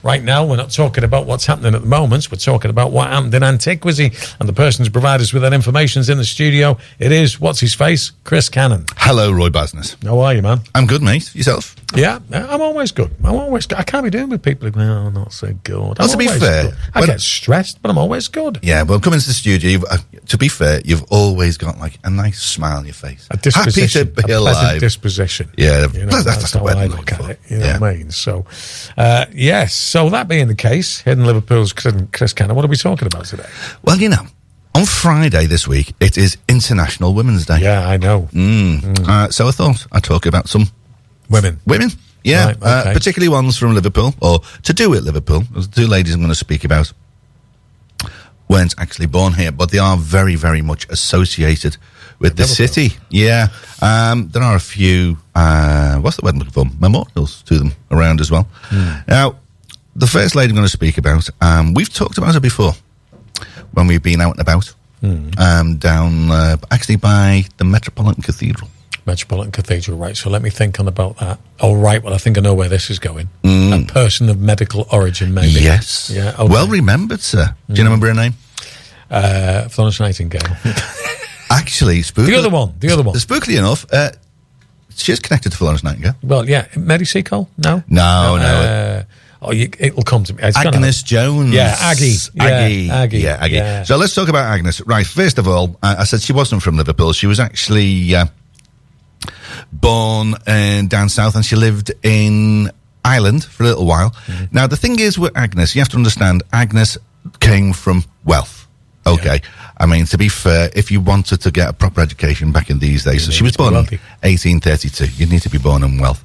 Right now, we're not talking about what's happening at the moment. We're talking about what happened in antiquity. And the person who's provided us with that information is in the studio. It is, what's his face? Chris Cannon. Hello, Roy Basnett. How are you, man? I'm good, mate. Yourself? Yeah, I'm always good. I can't be doing with people who go, oh, not so good. Well, to be fair, I get stressed, but I'm always good. Yeah, well, coming to the studio, to be fair, you've always got like a nice smile on your face. A disposition. Happy to be alive. pleasant disposition. Yeah, that's how I look at it. You know what I mean? So, yes. So that being the case, Hidden Liverpool's Chris Cannon, what are we talking about today? Well, on Friday this week, it is International Women's Day. Yeah, I know. So I thought I'd talk about some women. Yeah, right, okay. Particularly ones from Liverpool, or to do with Liverpool. The two ladies I'm going to speak about weren't actually born here, but they are very, very much associated with the city. Yeah. There are a few, what's the word I'm looking for? Memorials to them around as well. Now, the first lady I'm going to speak about, we've talked about her before when we've been out and about, down actually by the Metropolitan Cathedral. Metropolitan Cathedral, right. So let me think on about that. Oh, right. Well, I think I know where this is going. A person of medical origin, maybe. Yes. Yeah. Okay. Well remembered, sir. Do you remember her name? Florence Nightingale. Actually, the other one. Spookily enough, she is connected to Florence Nightingale. Well, yeah. Mary Seacole? No. No. It'll come to me. Agnes Jones. Yeah, Aggie. Aggie. Yeah, Aggie. Yeah. So let's talk about Agnes. Right, first of all, I said she wasn't from Liverpool. She was actually born down south, and she lived in Ireland for a little while. Now, the thing is with Agnes, you have to understand, Agnes came from wealth. Okay. Yeah. I mean, to be fair, if you wanted to get a proper education back in these days, so she was born in 1832. You'd need to be born in wealth.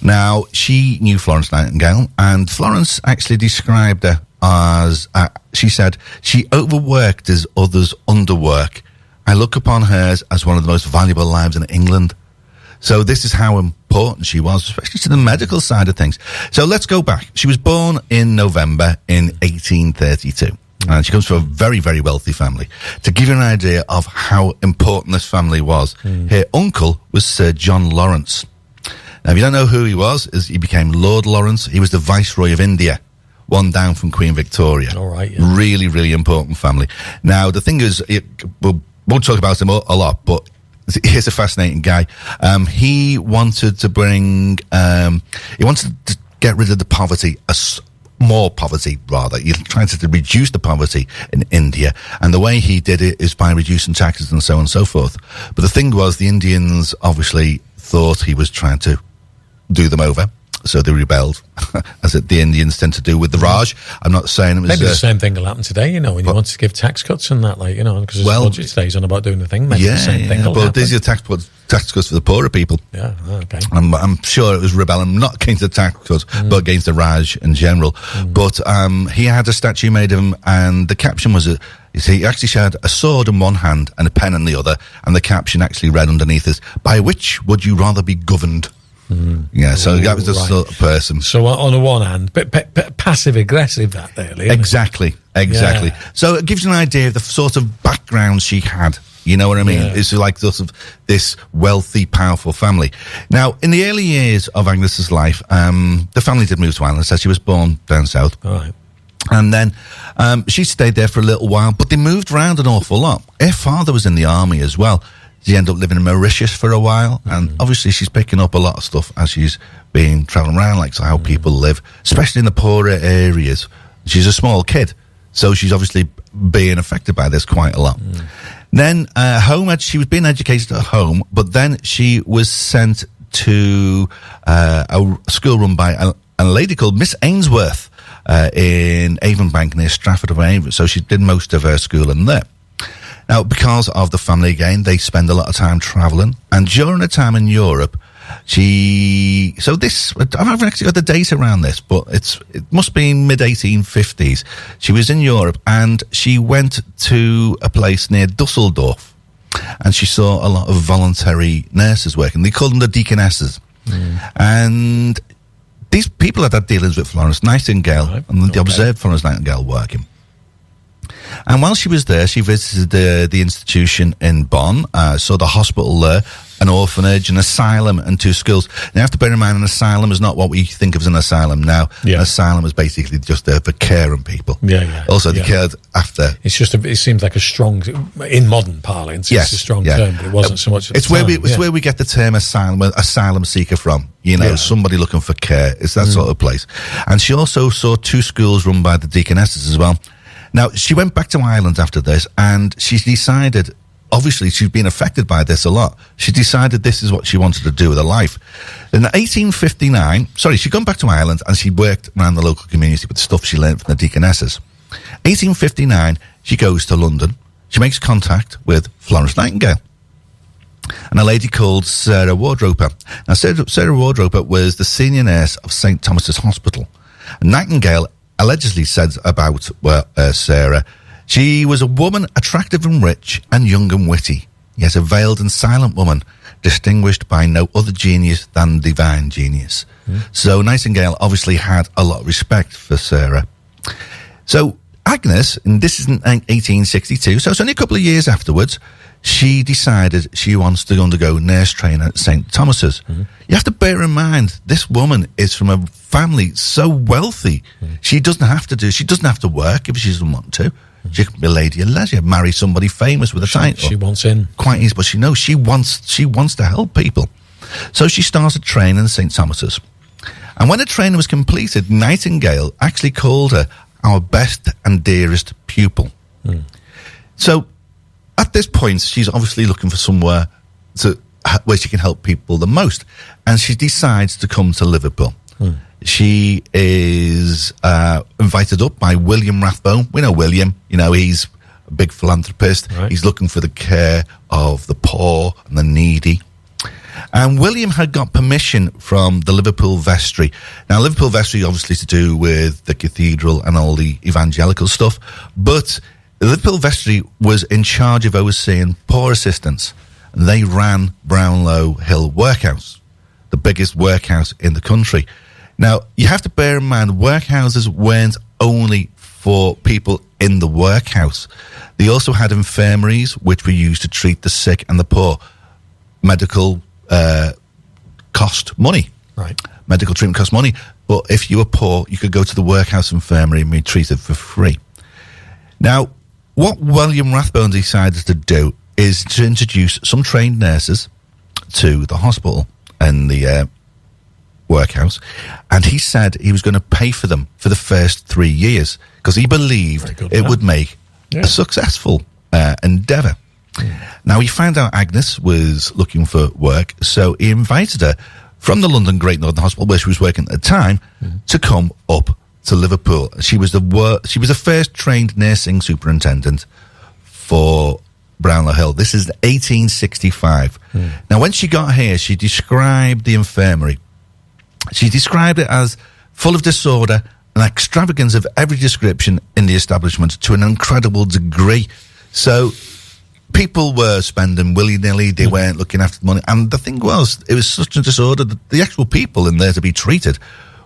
Now, she knew Florence Nightingale, and Florence actually described her as, she said, she overworked as others underwork. I look upon hers as one of the most valuable lives in England. So this is how important she was, especially to the medical side of things. So let's go back. She was born in November in 1832. And she comes from a very, very wealthy family. To give you an idea of how important this family was, her uncle was Sir John Lawrence. Now, if you don't know who he was, he became Lord Lawrence. He was the Viceroy of India, one down from Queen Victoria. All right, yeah. Really, really important family. Now, the thing is, we'll talk about him a lot, but he's a fascinating guy. He wanted to get rid of the poverty, more poverty, rather. You're trying to reduce the poverty in India. And the way he did it is by reducing taxes and so on and so forth. But the thing was, the Indians obviously thought he was trying to do them over. So they rebelled, as the Indians tend to do with the Raj. I'm not saying it was... Maybe the same thing will happen today, when you want to give tax cuts and that, because budget stays on about doing the thing. Maybe the same thing will happen. These are tax cuts for the poorer people. Yeah, okay. I'm sure it was rebelling, not against the tax cuts, but against the Raj in general. But he had a statue made of him, and the caption was... he actually had a sword in one hand and a pen in the other, and the caption actually read underneath is, "By which would you rather be governed?" Yeah, so that was the sort of person. So on the one hand, but passive-aggressive, that really. Exactly. Yeah. So it gives you an idea of the sort of background she had. You know what I mean? Yeah. It's like sort of this wealthy, powerful family. Now, in the early years of Agnes's life, the family did move to Ireland. So she was born down south. All right. And then she stayed there for a little while, but they moved around an awful lot. Her father was in the army as well. She ended up living in Mauritius for a while, and obviously she's picking up a lot of stuff as she's been travelling around, like how people live, especially in the poorer areas. She's a small kid, so she's obviously being affected by this quite a lot. Then she was being educated at home, but then she was sent to a school run by a lady called Miss Ainsworth in Avonbank near Stratford-upon-Avon, so she did most of her schooling there. Now, because of the family again, they spend a lot of time travelling. And during her time in Europe, I've actually got the date around this, but it must be mid-1850s. She was in Europe, and she went to a place near Dusseldorf, and she saw a lot of voluntary nurses working. They called them the deaconesses. And these people had dealings with Florence Nightingale, and they observed Florence Nightingale working. And while she was there, she visited the institution in Bonn, saw the hospital there, an orphanage, an asylum, and 2 schools. Now, you have to bear in mind, an asylum is not what we think of as an asylum now. Yeah. An asylum is basically just there for caring people. Yeah. Also, they cared after. It's just it seems like a strong, in modern parlance, it's a strong term, but it wasn't so much. It's where we get the term asylum seeker from. Somebody looking for care. It's that sort of place. And she also saw 2 schools run by the deaconesses as well. Now, she went back to Ireland after this, and she decided, obviously she's been affected by this a lot, she decided this is what she wanted to do with her life. In 1859, she'd gone back to Ireland, and she worked around the local community with stuff she learned from the deaconesses. 1859, she goes to London. She makes contact with Florence Nightingale and a lady called Sarah Wardroper. Now, Sarah Wardroper was the senior nurse of St. Thomas's Hospital. And Nightingale allegedly said about Sarah, she was a woman attractive and rich and young and witty, yet a veiled and silent woman, distinguished by no other genius than divine genius. So Nightingale obviously had a lot of respect for Sarah. So Agnes, and this is in 1862, so it's only a couple of years afterwards, she decided she wants to undergo nurse training at St. Thomas's. You have to bear in mind, this woman is from a family so wealthy. She doesn't have to work if she doesn't want to. She can be a lady of leisure, marry somebody famous with a title. She wants in. Quite easy, but she knows she wants to help people. So she started training at St. Thomas's. And when the training was completed, Nightingale actually called her our best and dearest pupil. So at this point, she's obviously looking for somewhere where she can help people the most. And she decides to come to Liverpool. She is invited up by William Rathbone. We know William. He's a big philanthropist. Right. He's looking for the care of the poor and the needy. And William had got permission from the Liverpool Vestry. Now, Liverpool Vestry obviously to do with the cathedral and all the evangelical stuff. But the Liverpool Vestry was in charge of overseeing poor assistants. And they ran Brownlow Hill Workhouse, the biggest workhouse in the country. Now, you have to bear in mind, workhouses weren't only for people in the workhouse. They also had infirmaries, which were used to treat the sick and the poor. Medical cost money. Right. Medical treatment cost money. But if you were poor, you could go to the workhouse infirmary and be treated for free. Now, what William Rathbone decided to do is to introduce some trained nurses to the hospital and the workhouse, and he said he was going to pay for them for the first 3 years because he believed it would make a successful endeavour. Now, he found out Agnes was looking for work, so he invited her from the London Great Northern Hospital, where she was working at the time, to come up to Liverpool. She was the first trained nursing superintendent for Brownlow Hill. This is 1865. Now, when she got here, she described the infirmary. She described it as full of disorder and extravagance of every description in the establishment to an incredible degree. So people were spending willy-nilly, they weren't looking after the money. And the thing was, it was such a disorder that the actual people in there to be treated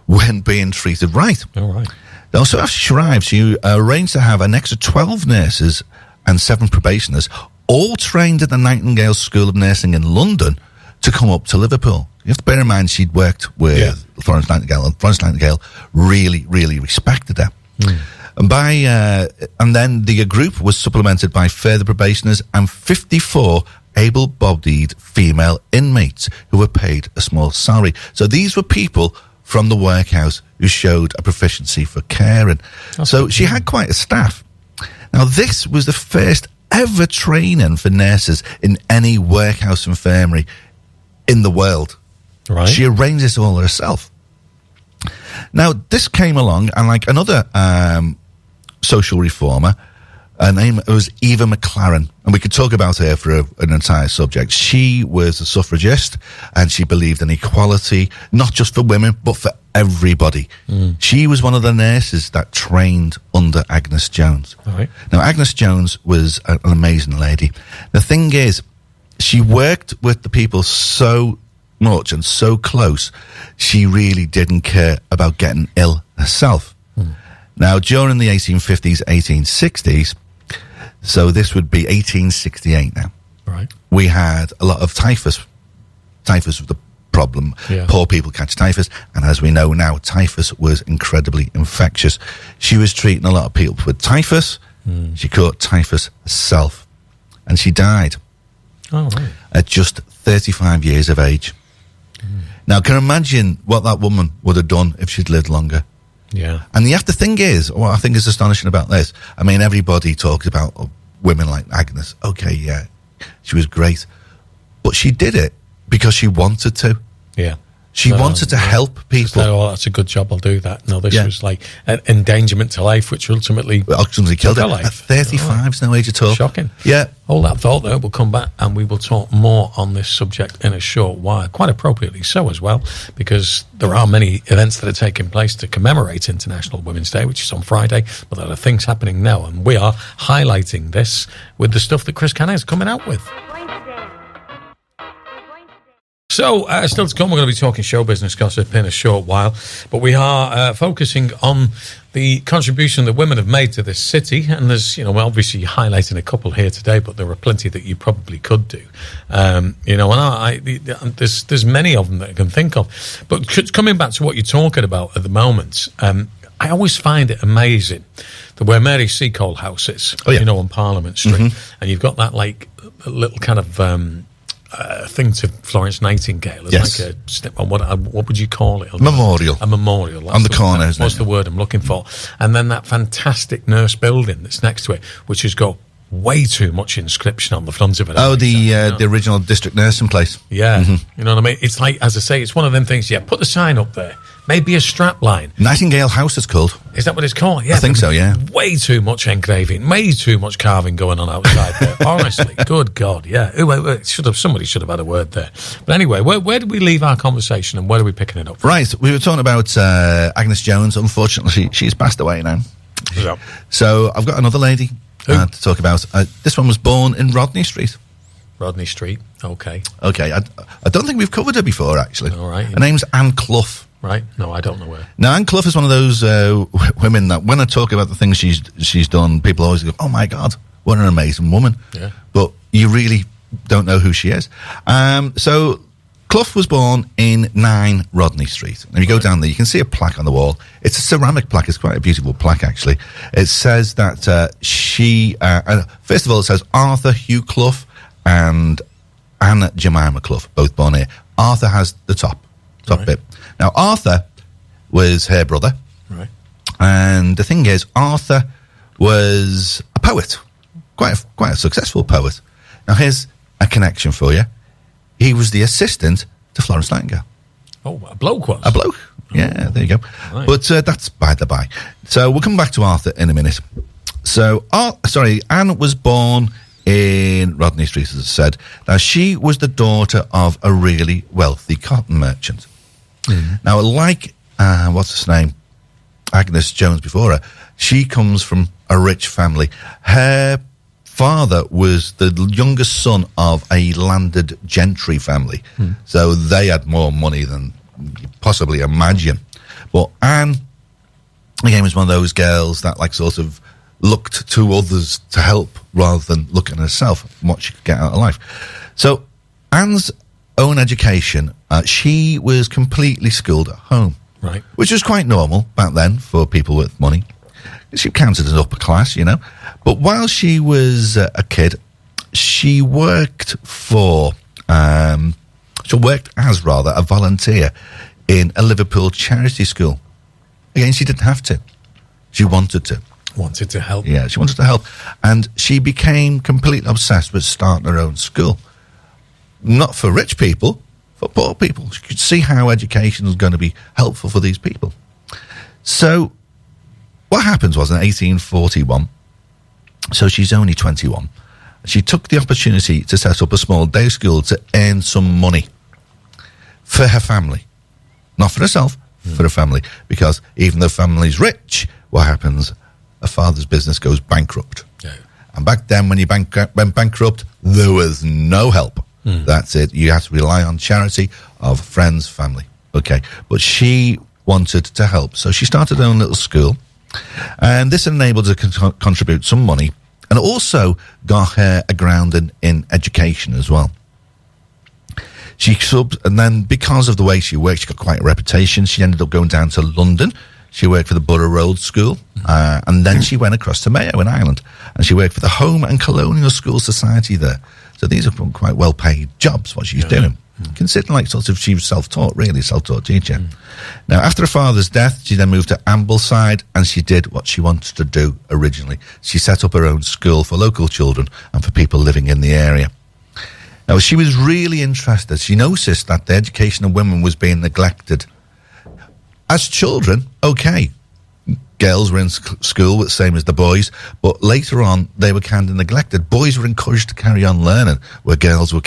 weren't being treated right. All right. Now, so after she arrived, she arranged to have an extra 12 nurses and 7 probationers, all trained at the Nightingale School of Nursing in London, to come up to Liverpool. You have to bear in mind she'd worked with Florence Nightingale, and Florence Nightingale really, really respected her. And then the group was supplemented by further probationers and 54 able-bodied female inmates who were paid a small salary. So these were people from the workhouse who showed a proficiency for caring. So she had quite a staff. Now, this was the first ever training for nurses in any workhouse infirmary in the world. Right. She arranged this all herself. Now, this came along, and like another social reformer, her name was Eva McLaren, and we could talk about her for an entire subject. She was a suffragist, and she believed in equality, not just for women, but for everybody. She was one of the nurses that trained under Agnes Jones. Right. Now, Agnes Jones was an amazing lady. The thing is, she worked with the people so much and so close, she really didn't care about getting ill herself. Now, during the 1850s, 1860s, so this would be 1868 now, right? We had a lot of typhus typhus was the problem. Yeah. Poor people catch typhus, and as we know now, typhus was incredibly infectious. She was treating a lot of people with typhus. She caught typhus herself, and she died at just 35 years of age. Now, can you imagine what that woman would have done if she'd lived longer? Yeah. And the thing is, what I think is astonishing about this, I mean, everybody talks about women like Agnes. Okay, yeah, she was great. But she did it because she wanted to. Yeah. She wanted to help people. Oh, that's a good job, I'll do that. No, this was like an endangerment to life, which ultimately killed her. Life. At 35, no age at all. Shocking. Yeah. Hold that thought, though. We'll come back and we will talk more on this subject in a short while. Quite appropriately so as well, because there are many events that are taking place to commemorate International Women's Day, which is on Friday, but there are things happening now, and we are highlighting this with the stuff that Chris Cannon is coming out with. So, still to come, we're going to be talking show business gossip in a short while, but we are focusing on the contribution that women have made to this city, and there's, we're obviously highlighting a couple here today, but there are plenty that you probably could do. And there's many of them that I can think of. But coming back to what you're talking about at the moment, I always find it amazing that where Mary Seacole House is, on Parliament Street, and you've got that like little kind of thing to Florence Nightingale. It's like a what would you call it? Memorial. A memorial. On the corner, isn't it? What's the word I'm looking for? And then that fantastic nurse building that's next to it, which has got way too much inscription on the front of it. The original district nursing place. Yeah. You know what I mean? It's like, as I say, it's one of them things, put the sign up there. Maybe a strap line. Nightingale House it's called. Is that what it's called? Yeah. I think so, yeah. Way too much engraving, way too much carving going on outside there. Honestly, good God, yeah. Somebody should have had a word there. But anyway, where did we leave our conversation and where are we picking it up from? Right, we were talking about Agnes Jones. Unfortunately, she's passed away now. Yeah. So I've got another lady to talk about. This one was born in Rodney Street. Rodney Street, okay. Okay, I don't think we've covered her before, actually. All right. Her name's Anne Clough. Right, no, I don't know where. Now, Anne Clough is one of those women that when I talk about the things she's done, people always go, oh my God, what an amazing woman. Yeah. But you really don't know who she is. So Clough was born in 9 Rodney Street. And if you go down there, you can see a plaque on the wall. It's a ceramic plaque. It's quite a beautiful plaque, actually. It says that she, first of all, it says Arthur Hugh Clough and Anne Jemima Clough, both born here. Arthur has the top bit. Now, Arthur was her brother. Right. And the thing is, Arthur was a poet, quite a successful poet. Now, here's a connection for you. He was the assistant to Florence Nightingale. Oh, a bloke was? A bloke. Yeah, there you go. Right. But that's by the by. So we'll come back to Arthur in a minute. So, Anne was born in Rodney Street, as I said. Now, she was the daughter of a really wealthy cotton merchant. Now, like, what's his name? Agnes Jones before her, she comes from a rich family. Her father was the youngest son of a landed gentry family. So they had more money than you possibly imagine. But Anne, again, was one of those girls that sort of looked to others to help rather than looking at herself and what she could get out of life. So Anne's own education, she was completely schooled at home. Right. Which was quite normal back then for people with money. She counted as upper class, But while she was a kid, she worked as a volunteer in a Liverpool charity school. Again, she didn't have to. She wanted to. Wanted to help. Yeah, she wanted to help. And she became completely obsessed with starting her own school. Not for rich people, for poor people. She could see how education was going to be helpful for these people. So what happens was in 1841, so she's only 21, she took the opportunity to set up a small day school to earn some money for her family. Not for herself, for her family. Because even though family's rich, what happens? A father's business goes bankrupt. Yeah. And back then, when you went bankrupt, there was no help. That's it. You have to rely on charity of friends, family. Okay. But she wanted to help. So she started her own little school. And this enabled her to contribute some money. And also got her a grounding in education as well. She subbed, and then because of the way she worked, she got quite a reputation. She ended up going down to London. She worked for the Borough Road School, and then she went across to Mayo in Ireland, and she worked for the Home and Colonial School Society there. So these are quite well-paid jobs, what she's doing. Considering like sort of she was self-taught, really self-taught teacher. Now, after her father's death, she then moved to Ambleside, and she did what she wanted to do originally. She set up her own school for local children and for people living in the area. Now, she was really interested. She noticed that the education of women was being neglected. As children, okay, girls were in school the same as the boys, but later on they were kind of neglected. Boys were encouraged to carry on learning, where girls were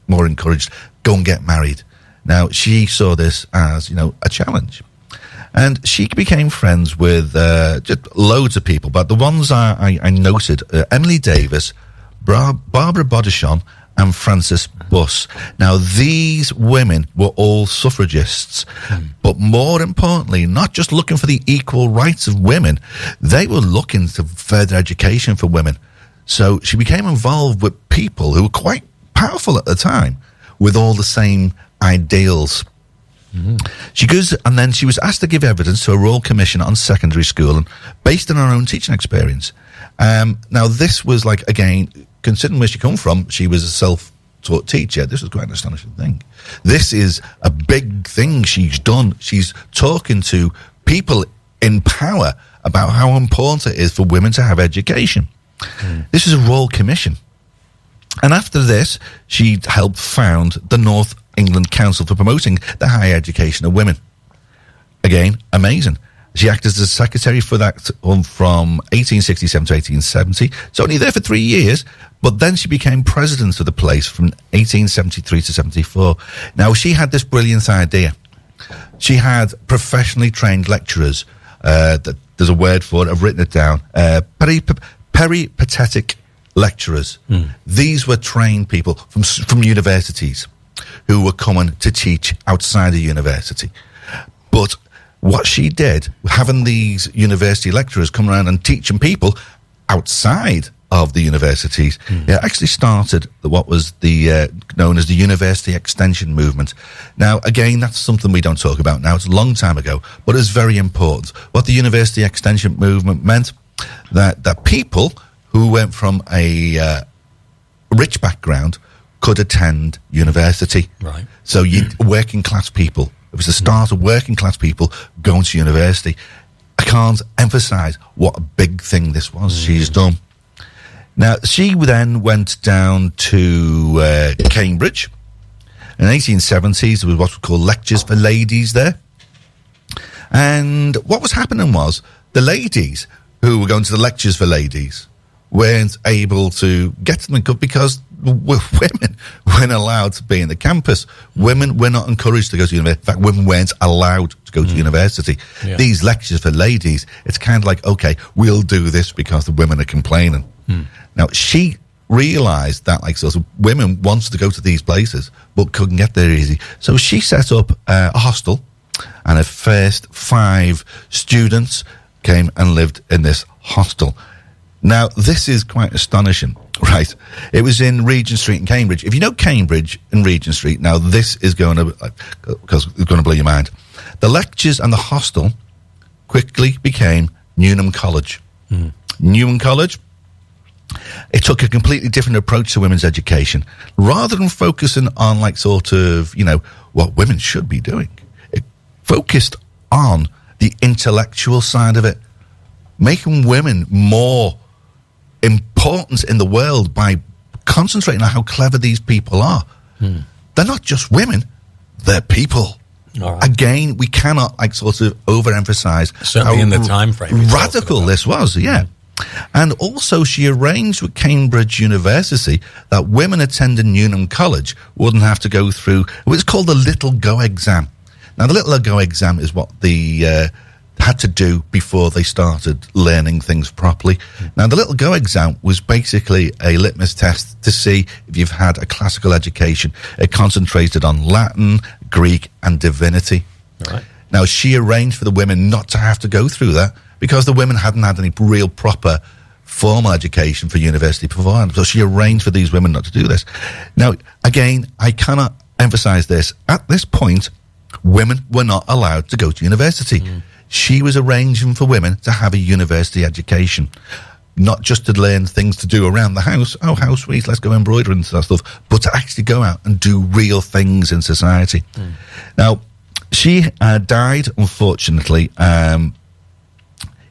more encouraged, go and get married. Now, she saw this as, a challenge. And she became friends with just loads of people, but the ones I noted, Emily Davis, Barbara Bodichon, and Frances Buss. Now, these women were all suffragists, but more importantly, not just looking for the equal rights of women, they were looking to further education for women. So she became involved with people who were quite powerful at the time, with all the same ideals. She goes, and then she was asked to give evidence to a Royal Commission on Secondary School, and based on her own teaching experience. Now, this was like, again, considering where she come from, she was a self-taught teacher. This was quite an astonishing thing. This is a big thing she's done. She's talking to people in power about how important it is for women to have education. This is a Royal Commission. And after this, she helped found the North England Council for Promoting the Higher Education of Women. Again, amazing. She acted as a secretary for that from 1867 to 1870. So only there for 3 years, but then she became president of the place from 1873 to 74. Now, she had this brilliant idea. She had professionally trained lecturers. There's a word for it. I've written it down. Peripatetic lecturers. These were trained people from universities who were coming to teach outside the university. But what she did, having these university lecturers come around and teaching people outside of the universities, it actually started what was the known as the University Extension Movement. Now, again, that's something we don't talk about now. It's a long time ago, but it's very important. What the University Extension Movement meant, that people who went from a rich background could attend university. Right. So working class people. It was the start of working class people going to university. I can't emphasise what a big thing this was she's done. Now, she then went down to Cambridge. In the 1870s, there was what we call lectures for ladies there. And what was happening was the ladies who were going to the lectures for ladies weren't able to get to them because women weren't allowed to be in the campus. Women were not encouraged to go to university. In fact, women weren't allowed to go to university. Yeah. These lectures for ladies, it's kind of like, okay, we'll do this because the women are complaining. Now, she realised that like sort of women wanted to go to these places but couldn't get there easy. So she set up a hostel, and her first 5 students came and lived in this hostel. Now, this is quite astonishing, right? It was in Regent Street in Cambridge. If you know Cambridge and Regent Street, now this is going to blow your mind. The lectures and the hostel quickly became Newnham College. Newnham College, it took a completely different approach to women's education. Rather than focusing on like sort of, what women should be doing, it focused on the intellectual side of it, making women more important in the world by concentrating on how clever these people are. They're not just women, they're people. Right. Again, we cannot like sort of overemphasize certainly how in the time frame radical this was. And also she arranged with Cambridge University that women attending Newnham College wouldn't have to go through what's called the Little Go exam. Now, the Little Go exam is what the had to do before they started learning things properly. Now, the Little Go exam was basically a litmus test to see if you've had a classical education. It concentrated on Latin, Greek, and divinity. Right. Now, she arranged for the women not to have to go through that because the women hadn't had any real proper formal education for university beforehand. So she arranged for these women not to do this. Now, again, I cannot emphasise this. At this point, women were not allowed to go to university. She was arranging for women to have a university education. Not just to learn things to do around the house. Oh, how sweet, let's go embroider and stuff. But to actually go out and do real things in society. Now, she died, unfortunately, in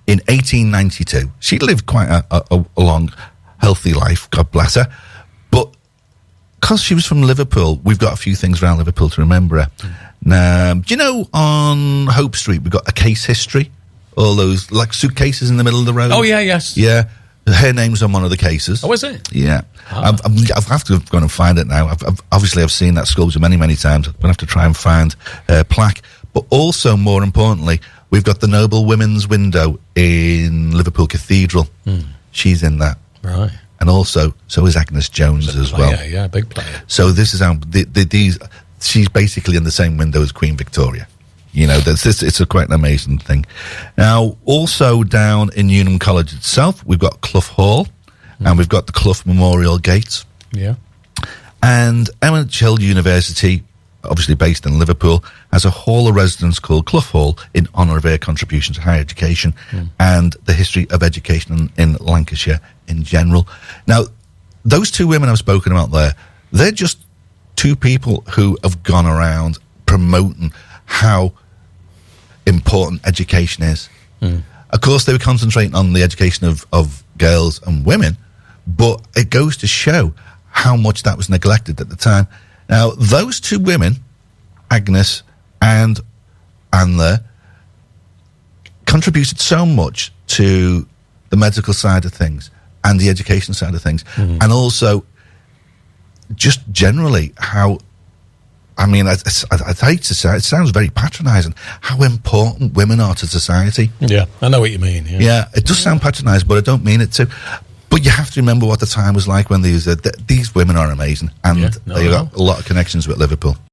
1892. She lived quite a long, healthy life, God bless her. But because she was from Liverpool, we've got a few things around Liverpool to remember her. Now, do you know on Hope Street, we've got a case history? All those, like, suitcases in the middle of the road. Oh, yeah, yes. Yeah. Her name's on one of the cases. Oh, is it? Yeah. I've have to go and find it now. I've seen that sculpture many, many times. I'm going to have to try and find her plaque. But also, more importantly, we've got the Noble Women's Window in Liverpool Cathedral. She's in that. Right. And also, so is Agnes Jones as well. Yeah, big player. So this is how, she's basically in the same window as Queen Victoria. You know, it's quite an amazing thing. Now, also down in Newnham College itself, we've got Clough Hall, and we've got the Clough Memorial Gates. Yeah. And Eminent Hill University, obviously based in Liverpool, has a hall of residence called Clough Hall in honour of her contribution to higher education and the history of education in Lancashire in general. Now, those two women I've spoken about there, they're just two people who have gone around promoting how important education is. Of course, they were concentrating on the education of girls and women, but it goes to show how much that was neglected at the time. Now, those two women, Agnes and Anla, contributed so much to the medical side of things and the education side of things, and also just generally how, I mean, I'd hate to say, it sounds very patronising, how important women are to society. Yeah, I know what you mean. Yeah, it does sound patronising, but I don't mean it to. But you have to remember what the time was like when these women are amazing, and they've got a lot of connections with Liverpool.